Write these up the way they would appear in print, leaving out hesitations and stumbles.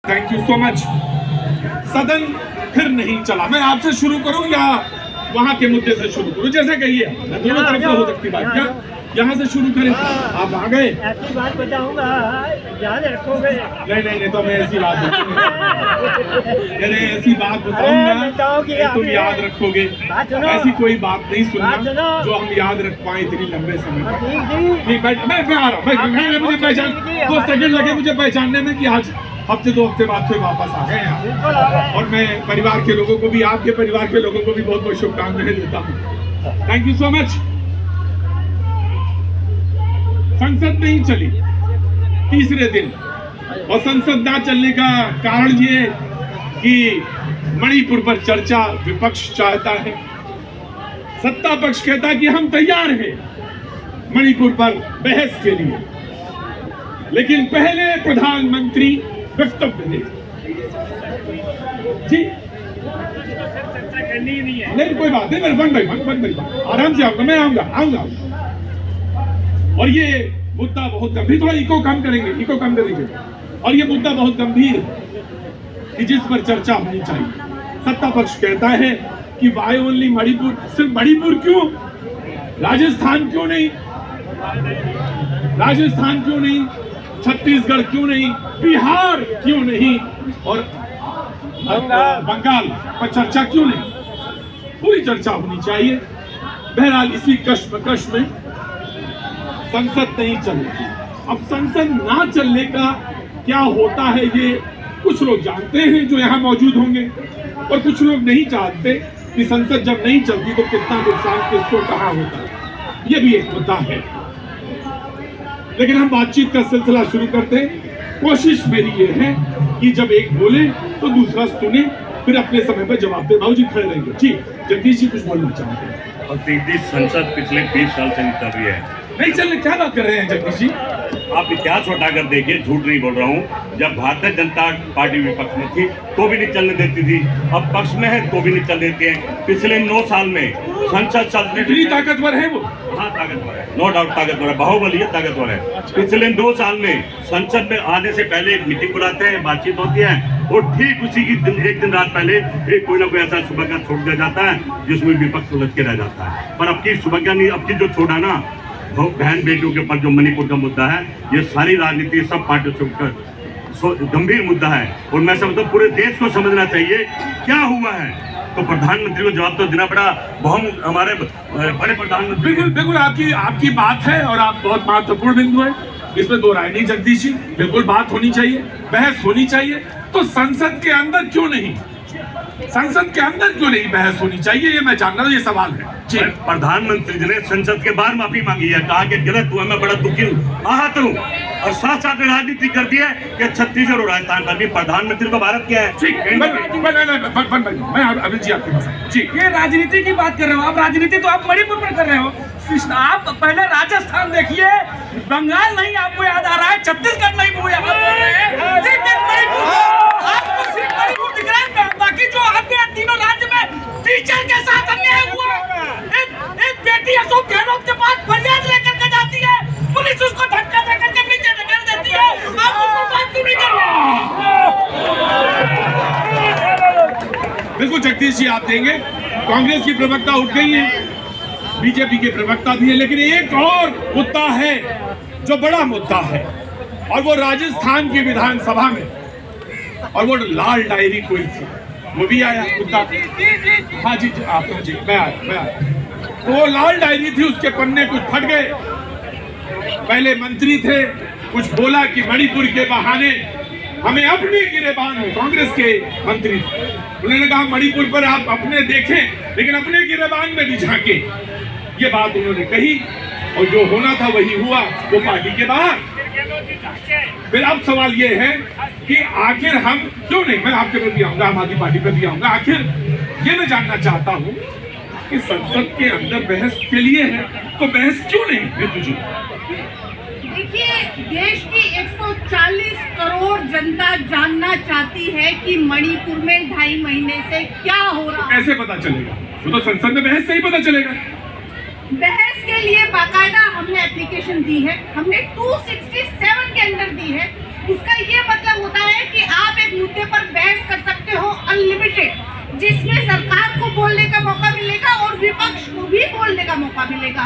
Thank you so much. सदन फिर नहीं चला। मैं आपसे शुरू करूं या वहां के मुद्दे से शुरू करूं? जैसे कहिए, दोनों तरफ से हो सकती बात। क्या यहाँ से शुरू करें? आप आ गए, ऐसी बात बताऊंगा, याद रखोगे? नहीं तो मैं ऐसी बात अरे ऐसी बात बताऊंगा तुम याद रखोगे। ऐसी कोई बात नहीं सुनना जो हम याद रख पाए इतनी लंबे समय तक। मैं आ रहा हूँ। मुझे पहचान 2 सेकंड लगे मुझे पहचानने में कि आज हफ्ते 2 हफ्ते बाद फिर वापस आ गए हैं। और मैं परिवार के लोगों को भी, आपके परिवार के लोगों को भी बहुत बहुत शुभकामनाएं देता हूँ। Thank you so much. संसद नहीं चली तीसरे दिन, और संसद ना चलने का कारण ये कि मणिपुर पर चर्चा विपक्ष चाहता है, सत्ता पक्ष कहता है कि हम तैयार हैं मणिपुर पर बहस के लिए, लेकिन पहले प्रधानमंत्री वक्तव्य दे। जी नहीं कोई बात नहीं, वन भाई आराम से आऊंगा, मैं आऊंगा। और ये मुद्दा बहुत गंभीर, थोड़ा इको कम करेंगे। और ये मुद्दा बहुत गंभीर कि जिस पर चर्चा होनी चाहिए। सत्ता पक्ष कहता है कि वाई ओनली मणिपुर, सिर्फ मणिपुर क्यों, राजस्थान क्यों नहीं, छत्तीसगढ़ क्यों नहीं, बिहार क्यों नहीं, और बंगाल पर चर्चा क्यों नहीं? पूरी चर्चा होनी चाहिए। बहरहाल इसी कश्मकश में संसद नहीं चलेगी। अब संसद ना चलने का क्या होता है ये कुछ लोग जानते हैं जो यहाँ मौजूद होंगे, और कुछ लोग नहीं चाहते कि संसद जब नहीं चलती तो कितना नुकसान किसको कहाँ होता है। ये भी एक मुद्दा है, लेकिन हम बातचीत का सिलसिला शुरू करते हैं। कोशिश मेरी ये है कि जब एक बोले तो दूसरा सुने, फिर अपने समय पर जवाब दे। भाऊ जी खड़े रहेंगे। जी जगदीश जी कुछ बोलना चाहते हैं। और दीदी संसद पिछले 20 साल से नहीं चल रही है। नहीं चलने क्या बात कर रहे हैं जगदीश जी? आप इतिहास उठाकर देखिए, झूठ नहीं बोल रहा हूँ। जब भारतीय जनता पार्टी विपक्ष में थी तो भी नहीं चलने देती थी, अब पक्ष में है तो भी नहीं चल देती है। पिछले 9 साल में संसद चलती, इतनी ताकतवर है वो? हाँ ताकतवर है, नो डाउट ताकतवर है, बाहुबली है, ताकतवर है। पिछले 2 साल में संसद में आने से पहले एक मीटिंग बुलाते हैं, बातचीत होती है, और ठीक उसी की एक दिन रात पहले एक कोई ना कोई ऐसा सुबह छोड़ दिया जाता है जिसमें विपक्ष उलझ के रह जाता है। पर अब की सुबह नहीं, अब की जो छोड़ा ना बहन बेटियों के ऊपर जो मणिपुर का मुद्दा है, ये सारी राजनीति सब पार्टियों से गंभीर मुद्दा है, और मैं समझता हूँ पूरे देश को समझना चाहिए क्या हुआ है। तो प्रधानमंत्री को जवाब तो देना पड़ा। हमारे बड़े प्रधानमंत्री। बिल्कुल आपकी बात है, और आप बहुत महत्वपूर्ण बिंदु है, इसमें 2 राय नहीं जगदीश जी। बिल्कुल बात होनी चाहिए, बहस होनी चाहिए। तो संसद के अंदर क्यों नहीं बहस होनी चाहिए, ये मैं जानना, ये सवाल है जी। प्रधानमंत्री जी ने संसद के बाहर माफी मांगी है, कहा कि गलत हुआ, मैं बड़ा दुखी हूँ, आहत हूँ, और साथ राजनीति कर दी है कि छत्तीसगढ़ और राजस्थान का भी प्रधानमंत्री को भारत क्या है। मैं अभी जी आपके पास जी, ये राजनीति की बात कर रहे हो आप, राजनीति तो आप मणिपुर में कर रहे हो। आप पहले राजस्थान देखिए, बंगाल नहीं आपको याद आ रहा है, छत्तीसगढ़ नहीं वो याद आ रहा है, आपको सिर्फ मणिपुर दिख रहा है। बाकी जो आपके तीनों राज्य में टीचर के साथ अन्याय हुआ, एक बेटी अशोक गहलोत के पास फरियाद लेकर के जाती है, पुलिस उसको धक्का देकर के पीछे धकेल देती है, आप उसको बात क्यों नहीं कर रहे? बिल्कुल जगदीश जी आप देंगे। कांग्रेस की प्रवक्ता उठ गई है, बीजेपी के प्रवक्ता भी है, लेकिन एक और मुद्दा है जो बड़ा मुद्दा है, और वो राजस्थान की विधानसभा में, और वो लाल डायरी कोई थी, वो भी आया मुद्दा। हाँ जी आप जी, मैं आया। वो लाल डायरी थी, उसके पन्ने कुछ फट गए। पहले मंत्री थे, कुछ बोला कि मणिपुर के बहाने हमें अपने गिरेबान में, कांग्रेस के मंत्री उन्होंने कहा मणिपुर पर आप अपने देखें लेकिन अपने गिरेबान में भी झांके। ये बात उन्होंने कही, और जो होना था वही हुआ, वो पार्टी के बाहर। फिर अब सवाल ये है कि आखिर हम क्यों नहीं, मैं आपके पर भी आऊंगा, आम आदमी पार्टी पर भी आऊंगा, आखिर ये मैं जानना चाहता हूँ कि संसद के अंदर बहस के लिए है तो बहस क्यों नहीं है? तुझे देखिए, देश की 140 करोड़ जनता जानना चाहती है कि मणिपुर में 2.5 महीने से क्या हो रहा है। कैसे पता चलेगा? वो तो संसद में बहस से ही पता चलेगा। बहस के लिए बाकायदा हमने एप्लीकेशन दी है, हमने 267 के अंदर दी है। उसका ये मतलब होता है कि आप एक सरकार को बोलने का मौका मिलेगा और विपक्ष को भी बोलने का मौका मिलेगा।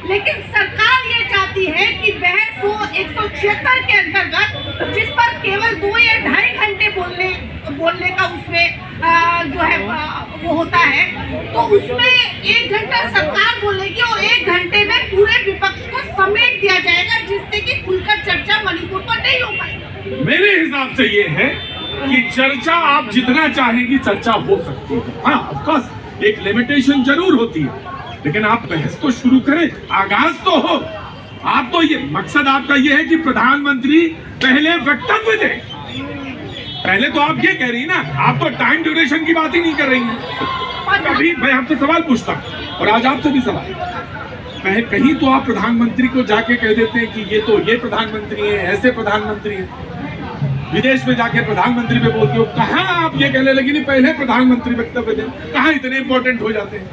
लेकिन सरकार ये चाहती है कि बहस हो 176 के अंतर्गत, जिस पर केवल 2 या 2.5 घंटे बोलने का उसमें जो है वो होता है, तो उसमें 1 घंटा सरकार बोलेगी और 1 घंटे में पूरे विपक्ष को समेट दिया जाएगा, जिससे कि खुलकर चर्चा मणिपुर पर नहीं हो पाएगी। मेरे हिसाब से ये है कि चर्चा आप जितना चाहेंगी चर्चा हो सकती है। हाँ, ऑफ कोर्स एक लिमिटेशन जरूर होती है, लेकिन आप बहस तो शुरू करें, आगाज तो हो। आप तो ये मकसद आपका ये है कि प्रधानमंत्री पहले वक्तव्य दें। पहले तो आप ये कह रही ना, आप तो टाइम ड्यूरेशन की बात ही नहीं कर रही हैं। अभी मैं आपसे सवाल पूछता हूँ और आज आपसे भी सवाल, कहीं तो आप प्रधानमंत्री को जाके कह देते हैं कि ये प्रधानमंत्री है, ऐसे प्रधानमंत्री है। विदेश में जाके प्रधानमंत्री पे बोलते हो, कहाँ आप ये कहने लगी नहीं पहले प्रधानमंत्री वक्तव्य दें, कहाँ इतने इंपॉर्टेंट हो जाते हैं।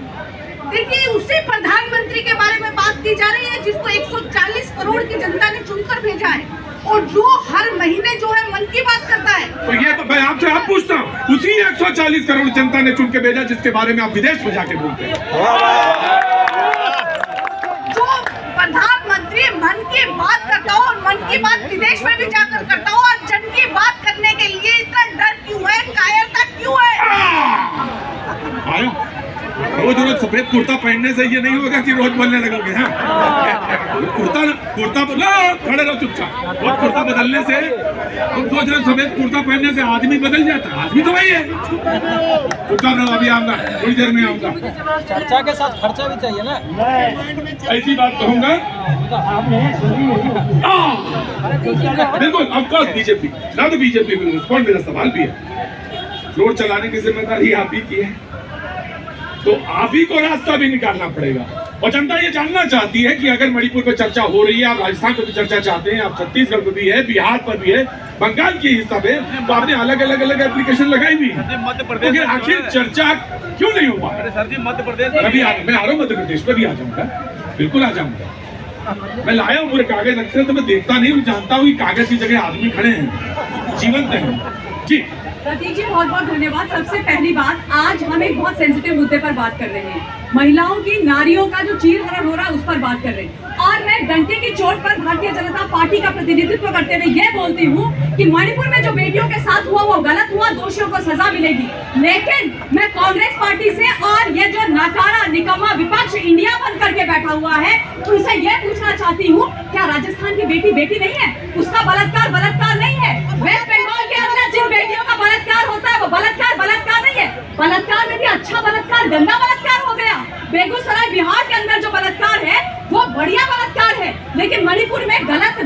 देखिए, उसी प्रधानमंत्री के बारे में बात की जा रही है जिसको 140 करोड़ की जनता ने चुनकर भेजा है और जो हर महीने जो है मन की बात करता है। तो ये तो मैं आपसे आप पूछता हूँ, उसी 140 करोड़ जनता ने चुन के भेजा जिसके बारे में आप विदेश में जाके बोलते हैं। जो प्रधानमंत्री मन की बात करता हो और मन की बात विदेश में भी जाकर करता हो, और जन की बात करने के लिए इतना डर क्यों है, कायरता क्यों है? आया रोज सफेद कुर्ता पहनने से ये नहीं होगा कि रोज बोलने लगोगे। हाँ, कुर्ता बोलो, खड़े रहो चुपचाप। रोज कुर्ता बदलने से तुम सोच रहे सफेद कुर्ता पहनने से आदमी बदल जाता है? आदमी तो वही है। चुपचाप रहो, अभी आऊंगा, थोड़ी देर में आऊंगा। चर्चा के साथ खर्चा भी चाहिए ना। ऐसी बात कहूंगा बिल्कुल, ऑफ कोर्स बीजेपी ना, तो बीजेपी विल रिस्पॉन्ड। मेरा सवाल भी है, फ्लोर चलाने की जिम्मेदारी आप ही की है, तो आप ही को रास्ता भी निकालना पड़ेगा। और जनता ये जानना चाहती है कि अगर मणिपुर पर चर्चा हो रही है, आप राजस्थान पर भी चर्चा चाहते हैं, आप छत्तीसगढ़ पर भी है, बिहार पर भी है, बंगाल की हिस्सा पे, तो आपने अलग अलग एप्लीकेशन लगाई हुई है, तो आखिर चर्चा क्यों नहीं हो पा रही? सर जी, मध्य प्रदेश मैं आ रहा हूँ, मध्य प्रदेश में भी आ जाऊंगा, बिल्कुल आ जाऊंगा। मैं लाया हूँ पूरे कागज, अक्सर तो मैं देखता नहीं हूँ, जानता हूँ कि कागज की जगह आदमी खड़े हैं, जीवंत हैं। जी प्रतीक जी, बहुत बहुत धन्यवाद। सबसे पहली बात, आज हम एक बहुत सेंसिटिव मुद्दे पर बात कर रहे हैं, महिलाओं की, नारियों का जो चीरहरण हो रहा है उस पर बात कर रहे हैं। और मैं डंके की चोट पर भारतीय जनता पार्टी का प्रतिनिधित्व करते हुए ये बोलती हूँ कि मणिपुर में जो बेटियों के साथ हुआ वो गलत हुआ, दोषियों को सजा मिलेगी। लेकिन मैं कांग्रेस पार्टी से और ये जो नाकारा निकम्मा विपक्ष इंडिया बन करके बैठा हुआ है, उनसे ये पूछना चाहती हूँ, क्या राजस्थान की बेटी बेटी नहीं है? उसका बलात्कार नहीं है? वेस्ट बंगाल के अंदर जिन बेटियों का बलात्कार होता है वो बलात्कार नहीं है। बलात्कार में भी अच्छा बलात्कार गंदा बलात्कार हो गया। बेगूसराय बिहार के अंदर जो बलात्कार है वो बढ़िया बलात्कार है, लेकिन मणिपुर में गलत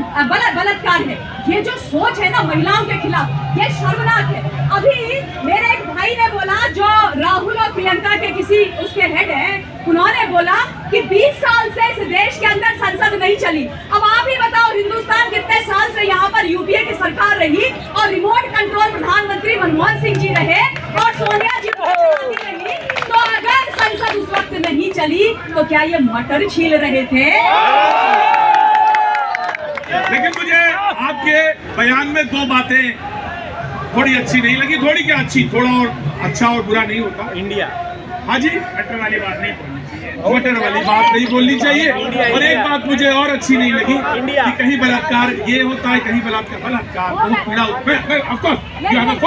बलात्कार है। ये जो सोच है ना महिलाओं के खिलाफ, ये शर्मनाक है। अभी मेरे एक भाई ने बोला, जो राहुल और प्रियंका के किसी उसके हेड हैं, उन्होंने बोला कि 20 साल से इस देश के अंदर संसद नहीं चली। अब आप ही बताओ, हिंदुस्तान कितने साल से यहाँ पर यूपीए की सरकार रही और रिमोट कंट्रोल प्रधानमंत्री मनमोहन सिंह जी रहे और सोनिया जी रही, तो अगर संसद उस वक्त नहीं चली तो क्या ये मटर छील रहे थे? लेकिन मुझे आपके बयान में 2 बातें थोड़ी अच्छी नहीं लगी। थोड़ी क्या अच्छी, थोड़ा और अच्छा और बुरा नहीं होता। इंडिया, हाँ जी, मटर वाली बात नहीं बोलनी चाहिए, मटर वाली बात नहीं बोलनी चाहिए। और एक बात मुझे और अच्छी नहीं लगी कि कहीं बलात्कार ये होता है, कहीं बलात्कार बहुत पीड़ा होता है। Of course you have a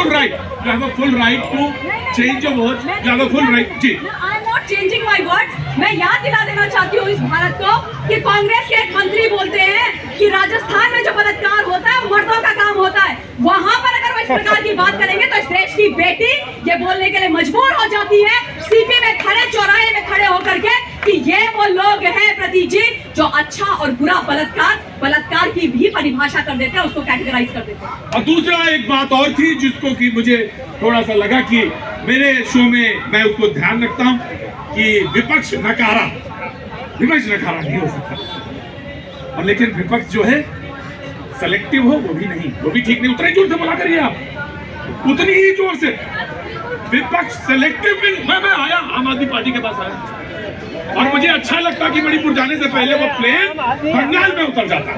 full right to change your words, you have a full right. जी, I am not changing my words. मैं याद दिला देना चाहती हूँ इस भारत को कि कांग्रेस के एक मंत्री बोलते हैं कि राजस्थान में जो बलात्कार होता है मर्दों का काम होता है। वहां पर अगर वो इस प्रकार की बात करेंगे तो इस देश की बेटी ये बोलने के लिए मजबूर हो जाती है, सीपी में खड़े, चौराहे में खड़े होकर के, कि ये वो लोग हैं प्रतीक जी जो अच्छा और बुरा बलात्कार की भी परिभाषा कर देते हैं, उसको कैटेगराइज कर देते हैं। और दूसरा एक बात और थी जिसको कि मुझे थोड़ा सा लगा कि मेरे शो में मैं उसको ध्यान रखता हूं कि विपक्ष नकारा नहीं हो सकता। और लेकिन विपक्ष जो है सेलेक्टिव हो वो भी नहीं, वो भी ठीक नहीं। उतने जोर से बोला करिए आप, उतनी ही जोर से। विपक्ष सेलेक्टिव मैं आया आम आदमी पार्टी के पास आया और मुझे अच्छा लगता कि मणिपुर जाने से पहले वो प्लेन बंगाल में उतर जाता।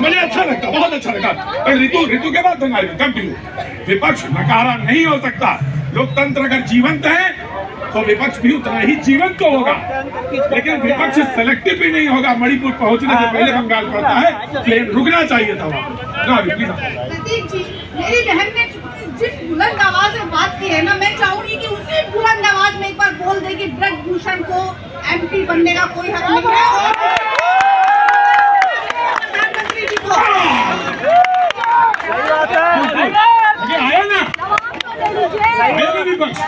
मुझे अच्छा लगता, बहुत अच्छा लगा। पर ऋतु के बाद कंटिन्यू। विपक्ष नकारा नहीं हो सकता। लोकतंत्र अगर जीवंत है तो विपक्ष भी उतना ही जीवंत तो होगा, लेकिन विपक्ष सेलेक्टिव भी नहीं होगा। मणिपुर पहुंचने से पहले बंगाल पड़ता है, प्लेन रुकना चाहिए था वहाँ। प्रतीक जी, मेरी बहन ने जिस बुलंद आवाज में बात की है ना, मैं चाहूंगी कि उसी बुलंद आवाज में एक बार बोल दे कि ब्रजभूषण को MP बनने का कोई हक नहीं है। प्रधानमंत्री जी को आया ना विपक्ष,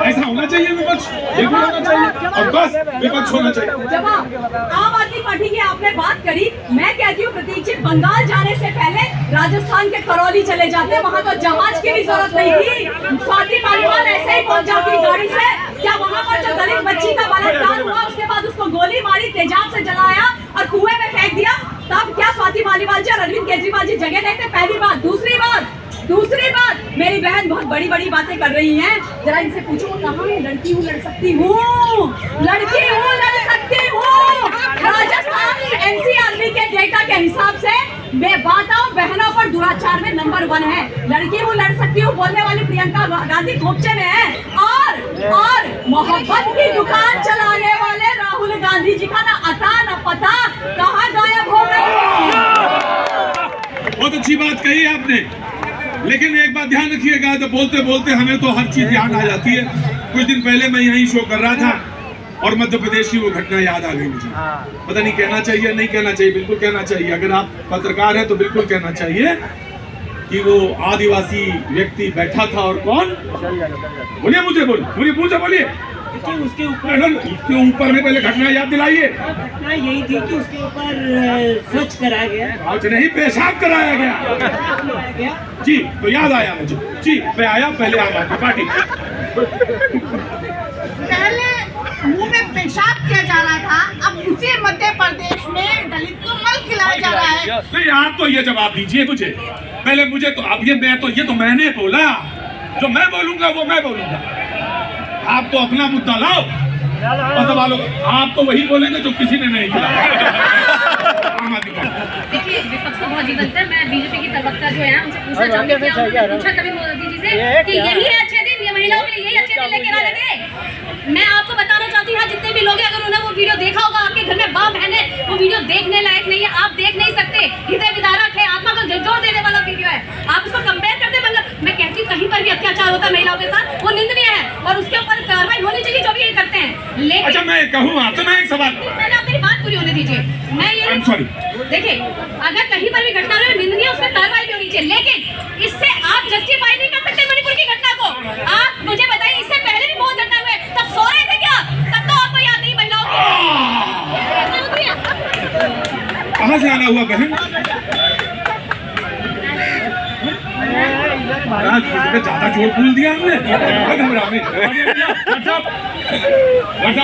ऐसा होना चाहिए। विपक्ष बिल्कुल होना चाहिए, और बस विपक्ष होना चाहिए। जब आम आदमी पार्टी की आपने बात करी, मैं कहती हूँ प्रतीक जी, बंगाल जाने से पहले राजस्थान के करौली चले जाते, वहाँ तो जहाज की भी जरूरत नहीं थी। स्वाति मालीवाल ऐसे ही पहुंच जाती गाड़ी से। क्या वहाँ पर जो दलित बच्ची का बलात्कार हुआ, उसके बाद उसको गोली मारी, तेजाब से जलाया और कुएं में फेंक दिया, तब क्या स्वाति मालीवाल जी और अरविंद केजरीवाल जी जगह नहीं थे? पहली बात। दूसरी बात, मेरी बहन बहुत बड़ी बड़ी बातें कर रही हैं, जरा इनसे पूछो कहाँ है? लड़की हूँ, लड़ सकती हूँ, लड़ सकती हूँ। राजस्थान NCRB के डेटा के हिसाब से बेबाताओं बहनों पर दुराचार में नंबर 1 है। लड़की हूँ, लड़ सकती हूँ बोलने वाली प्रियंका गांधी घोपचे में है, और मोहब्बत की दुकान चलाने वाले राहुल गांधी जी का ना अता न पता, कहाँ गायब हो गए। बहुत अच्छी बात कही आपने, लेकिन एक बात ध्यान रखिएगा, तो बोलते बोलते हमें तो हर चीज याद आ जाती है। कुछ दिन पहले मैं यहीं शो कर रहा था और मध्य प्रदेश की वो घटना याद आ गई मुझे। पता नहीं कहना चाहिए नहीं कहना चाहिए, बिल्कुल कहना चाहिए। अगर आप पत्रकार हैं तो बिल्कुल कहना चाहिए कि वो आदिवासी व्यक्ति बैठा था, और कौन? बोलिए मुझे, बोलिए। उसके ऊपर में पहले घटना याद दिलाइए। घटना यही थी कि उसके ऊपर सर्च कराया गया, आज नहीं पेशाब कराया गया जी, तो याद आया मुझे जी। मैं आया पहले आम आदमी पार्टी, पहले मुंह में पेशाब किया जा रहा था, अब उसी मध्य प्रदेश में दलित को मल खिलाया जा रहा है। नहीं, आप तो ये जवाब दीजिए मुझे पहले। मुझे तो अब ये तो मैंने बोला, जो मैं बोलूंगा वो मैं बोलूंगा। आप तो अपना मुद्दा लाओ, आप तो वही बोलेंगे जो किसी ने नहीं किया। देखिए, विपक्ष तो बहुत जीवंत है। मैं बीजेपी की प्रवक्ता जो है उनसे पूछना चाहूंगी कि आपने पूछा कभी मोदी जी से कि यही है अच्छे दिन, ये महिलाओं के लिए यही अच्छे दिन लेकर आ रहे थे। मैं आपको बताना चाहती हूँ, जितने भी लोग हैं, अगर उन्होंने वो वीडियो देखा होगा, आपके घर में बाप बहन है, वो वीडियो देखने लायक नहीं है, आप देख नहीं सकते। हृदय विदारक है, आत्मा को झकझोर देने वाला वीडियो है। आप उसको कंपेयर करते मैं कहती हूँ कहीं पर भी अत्याचार होता है महिलाओं के साथ, वो निंदनीय है और उसके ऊपर कार्रवाई होनी चाहिए जो भी ये करते हैं। लेकिन अच्छा, मैं कहूँ आपसे, मैं एक सवाल, मैंने अपनी बात पूरी होने दीजिए। मैं ये देखिए, अगर कहीं पर भी घटना हो निंदनीय, उसमें कार्रवाई भी होनी चाहिए, लेकिन इससे आप जस्टिफाई नहीं कर सकते मणिपुर की घटना को। आप मुझे बताइए, इससे पहले भी बहुत घटना हुए, तब सो रहे थे क्या? तब तो आपको याद नहीं महिलाओं की। कहाँ से आना हुआ बहन? ज्यादा जोर फूल दिया हमने।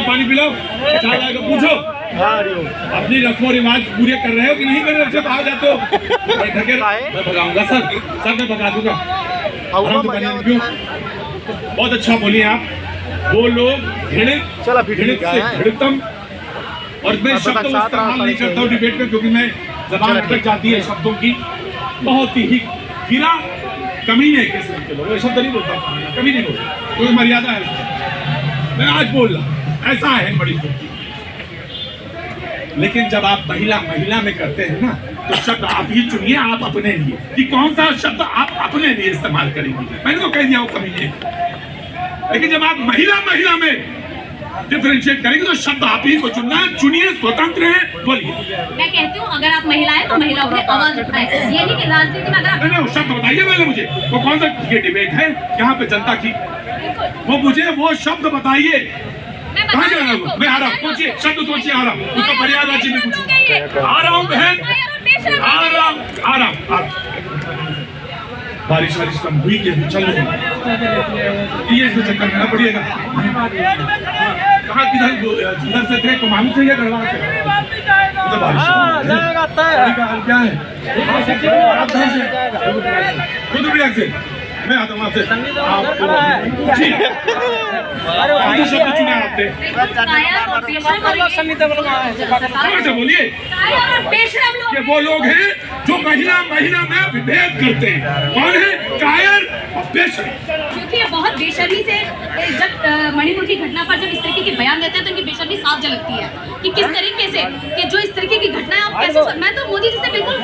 पानी पिलाओ, चाय लाकर पूछो अपनी रस्मों रिवाज पूरे कर रहे हो कि नहीं कर रहे हो? बाहर जाते हो, मैं भगाऊंगा सर मैं भगा दूंगा। बहुत अच्छा बोलिए आप। वो लोग घृणितम, और मैं शब्द इस्तेमाल नहीं करता हूँ डिबेट में, क्योंकि मैं जबान अटक जाती है शब्दों की। बहुत ही गिरा कमीने किस्म के लोग, शब्द नहीं बोलता, कभी नहीं बोलता, कोई मर्यादा है। मैं आज बोल रहा, ऐसा है मणिपुर की। लेकिन जब आप महिला में करते हैं ना, तो शब्द आप ही चुनिए, आप अपने लिए कि कौन सा शब्द आप अपने लिए इस्तेमाल करेंगे। मैंने तो कह दिया वो कमीने। लेकिन जब आप महिला में डिफरेंशिएट करेंगे तो शब्द आप ही को चुनना है, चुनिए, स्वतंत्र है, बोलिए। मैं कहती हूँ अगर आप महिला हैं तो महिलाओं की आवाज उठाएं। ये नहीं कि राजनीति में अगर नहीं, शब्द बताइए पहले मुझे, वो कौन सा ये डिबेट है यहाँ पे जनता की, वो मुझे वो शब्द बताइए। कहाँ से मैं आ रहा हूँ, सोचिए, शब्द सोचिए, आ रहा हूँ, उसका मर्यादा राज्य में पूछिए। आ रहा हूँ बहन, आ रहा हूँ। बारिश कम हुई कि चल रही ये चक्कर में पड़िएगा। कहाँ किधर से थे तो मालूम से ये गड़बड़ तो बारिश क्या है रुद्रप्रयाग से मैं आता हूँ आपसे जी कौन से शब्द चुना आपने कहाँ से बोलिए ये वो लोग हैं जो महीना महीना में विभेद करते हैं। कौन है? कायर और बेशर्म। क्योंकि ये बहुत बेशर्मी से जब मणिपुर की घटना पर जब इस तरीके के बयान देते हैं तो इनकी बेशर्मी साफ झलकती है कि किस तरीके से कि जो इस तरीके की घटना है आप कैसे मैं तो मोदी जी से बिल्कुल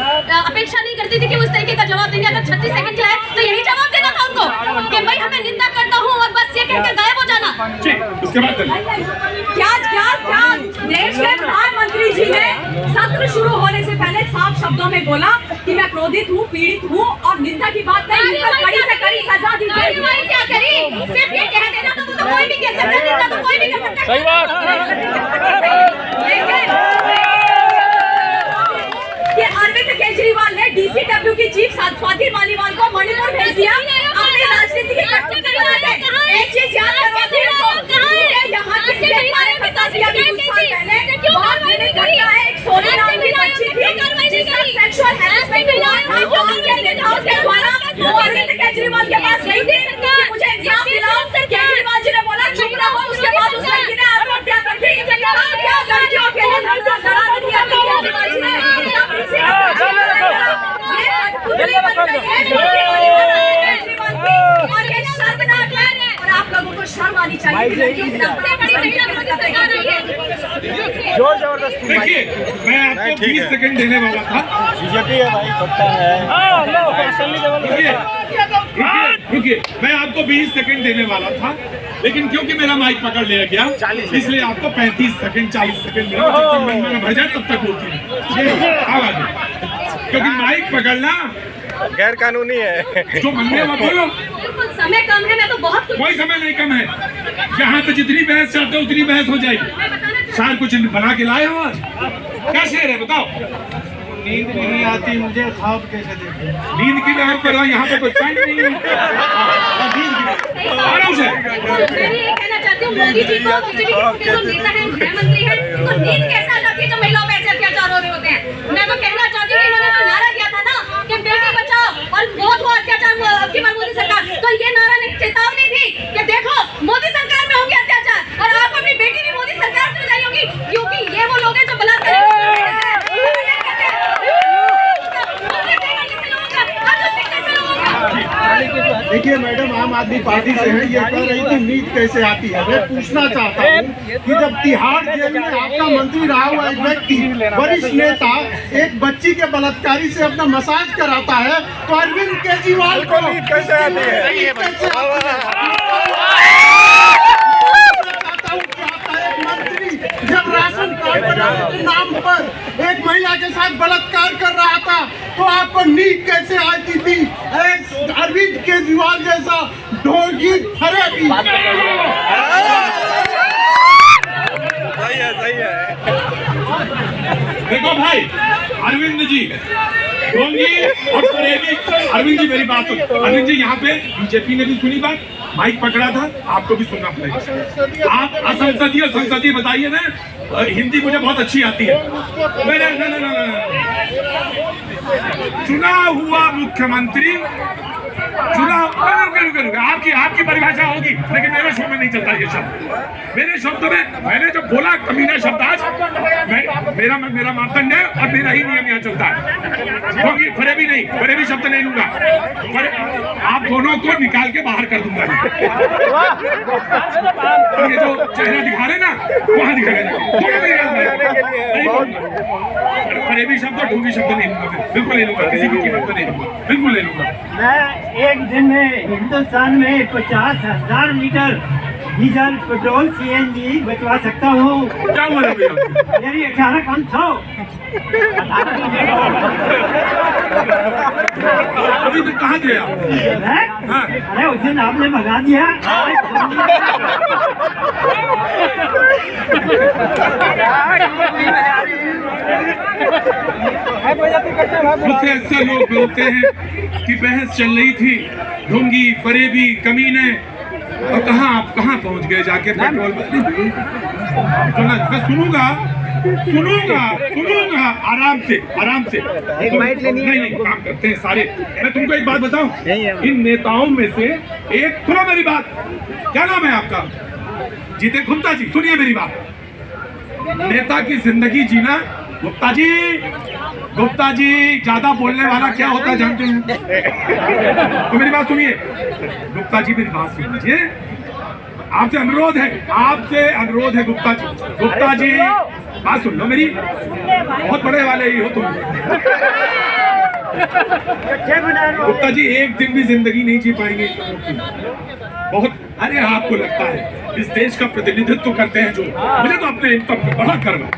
अपेक्षा नहीं करती थी कि वो इस तरीके का जवाब देंगे। अगर 36 सेकंड चलाए तो यही जवाब देना था उनको कि भाई हमें निंदा करता हूँ और बस ये कहकर गायब हो जाना। उसके बाद क्या देश के प्रधानमंत्री जी ने सत्र शुरू होने से पहले साफ शब्दों में बोला कि मैं क्रोधित हूँ, पीड़ित हूँ और निंदा की बात नहीं, कड़ी से कड़ी सजा दी जाए। क्या करी? सिर्फ ये कह देना तो कोई भी कह सकता, निंदा तो कोई भी कर सकता। सही बात। ये अरविंद केजरीवाल ने DCW की चीफ स्वाति मालीवाल को मणिपुर भेज दिया अपनी राजनीति की कट्टी करने के। एक चीज याद करो, यहाँ के बता दिया कि कुछ साल पहले बहुत मैंने घटना है, एक सोनी नाम की बच्ची थी जिसका सेक्सुअल हैरेसमेंट हुआ था के द्वारा। वो अरविंद केजरीवाल के पास गई थी कि मुझे इंसाफ दिलाओ। केजरीवाल जी ने बोला चुप रहो। उसके बाद उस लड़की ने आत्महत्या कर दी। क्या लड़कियों के लिए धरना करा दिया केजरीवाल जी ने। और ये शर्मनाक है और आप लोगों को शर्म आनी चाहिए। जोर जबरदस्ती। देखिए मैं आपको 20 सेकंड देने वाला था। बीजेपी है भाई, सत्ता है। रुकिए मैं आपको 20 सेकंड देने वाला था लेकिन क्योंकि मेरा माइक पकड़ लिया गया इसलिए आपको 35 सेकंड 40 सेकंड मिला। जब तक महीने में भर जाए तब तक होती है आवाज क्योंकि माइक पकड़ना गैर कानूनी है। जो मन में वो बोलो। समय कम है, मैं तो बहुत कोई समय नहीं कम है। यहाँ पे जितनी बहस चाहते हो उतनी बहस हो जाएगी। शायद कुछ बना के लाए हो आज। क्या शेर है बताओ? नींद नहीं आती मुझे, ख्वाब कैसे देखूं? नींद की लहर पर यहाँ पे कोई चैन नहीं है। आराम से। मैं ये कहना चाहती हूँ मोदी जी को, बीजेपी के जो नेता हैं, गृह मंत्री हैं, तो नींद कैसे आ जाती है जब महिलाओं पे ऐसे अत्याचार हो रहे होते हैं। मैं तो कहना चाहती हूँ इन्होंने जो नारा दिया था ना कि बेटी बचाओ और बहुत हुआ अत्याचार अब की बार मोदी सरकार, तो ये नारा ने चेतावनी थी कि देखो मोदी सरकार में होंगे अत्याचार और आप अपनी बेटी भी मोदी सरकार से बचाई होगी क्योंकि ये वो लोग हैं जो बलात्कार। देखिए मैडम, आम आदमी पार्टी से है, ये कह रही थी नींद कैसे आती है। मैं पूछना चाहता हूँ कि जब तिहाड़ जेल में आपका मंत्री रहा हुआ एक व्यक्ति, वरिष्ठ नेता, एक बच्ची के बलात्कारी से अपना मसाज कराता है तो अरविंद केजरीवाल को नींद कैसे आती है? एक मंत्री जब राशन कार्ड बनाने के नाम पर एक महिला के साथ बलात्कार कर रहा था तो आपको नींद कैसे आती थी? अरविंद केजरीवाल जैसा ढोंगी थेरेपी। सही है। देखो भाई अरविंद जी ढोंगी और फरेबी। अरविंद जी मेरी बात सुनो। अरविंद जी यहाँ पे बीजेपी ने भी सुनी बात, माइक पकड़ा था, आपको भी सुनना पड़ेगा। आप असंसदीय संसदीय बताइए ना, हिंदी मुझे बहुत अच्छी आती है। चुना हुआ मुख्यमंत्री चुनाव आपकी परिभाषा होगी लेकिन मेरे शो में नहीं चलता ये शब्द। मेरे शब्द में मैंने जब बोला कमीना शब्द आज मेरा मापदंड है और मेरा ही नियम यहाँ चलता है क्योंकि फरेबी नहीं, फरेबी शब्द नहीं लूंगा। आप दोनों को निकाल के बाहर कर दूंगा। ये जो चेहरा दिखा रहे ना वहां दिखा रहे फरेबी शब्द और ढोंगी शब्द नहीं लूंगा। बिल्कुल नहीं लूंगा, किसी भी कीमत पर नहीं लूंगा, बिल्कुल नहीं लूंगा। मैं एक दिन में हिंदुस्तान में 50,000 लीटर डीजल, पेट्रोल, CNG बचवा सकता हूँ। क्या हुआ मेरी 18,500। अभी तक कहाँ थे आप? हाँ। अरे उस दिन आपने भगा दिया। मुझसे अक्सर लोग बोलते हैं कि बहस चल रही थी, ढोंगी फरेबी कमीने, और कहाँ आप कहाँ पहुँच गए जाके पेट्रोल। तो मैं सुनूंगा सुनूंगा आराम से एक बाइट लेनी है। नहीं काम करते हैं सारे। मैं तुमको एक बात बताऊं, इन नेताओं में से एक, सुनो मेरी बात, क्या नाम है आपका? जीते गुप्ता जी, सुनिए मेरी बात। नेता की जिंदगी जीना, गुप्ता जी ज्यादा बोलने वाला क्या होता है जानते हैं? तो मेरी बात सुनिए गुप्ता जी, मेरी बात सुनिए, आपसे अनुरोध है गुप्ता जी बात सुन लो मेरी, बहुत बड़े वाले ही हो तुम। गुप्ता जी एक दिन भी जिंदगी नहीं जी पाएंगे बहुत। अरे आपको लगता है इस देश का प्रतिनिधित्व करते हैं जो, मुझे तो अपने इन पर बड़ा गर्व है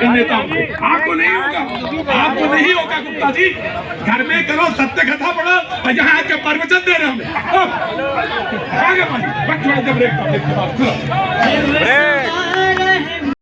इन नेताओं को। आपको नहीं होगा गुप्ता जी। घर में करो, सत्य कथा पढ़ो और यहाँ आके प्रवचन दे रहे हमें। आगे बढ़िए, ब्रेक।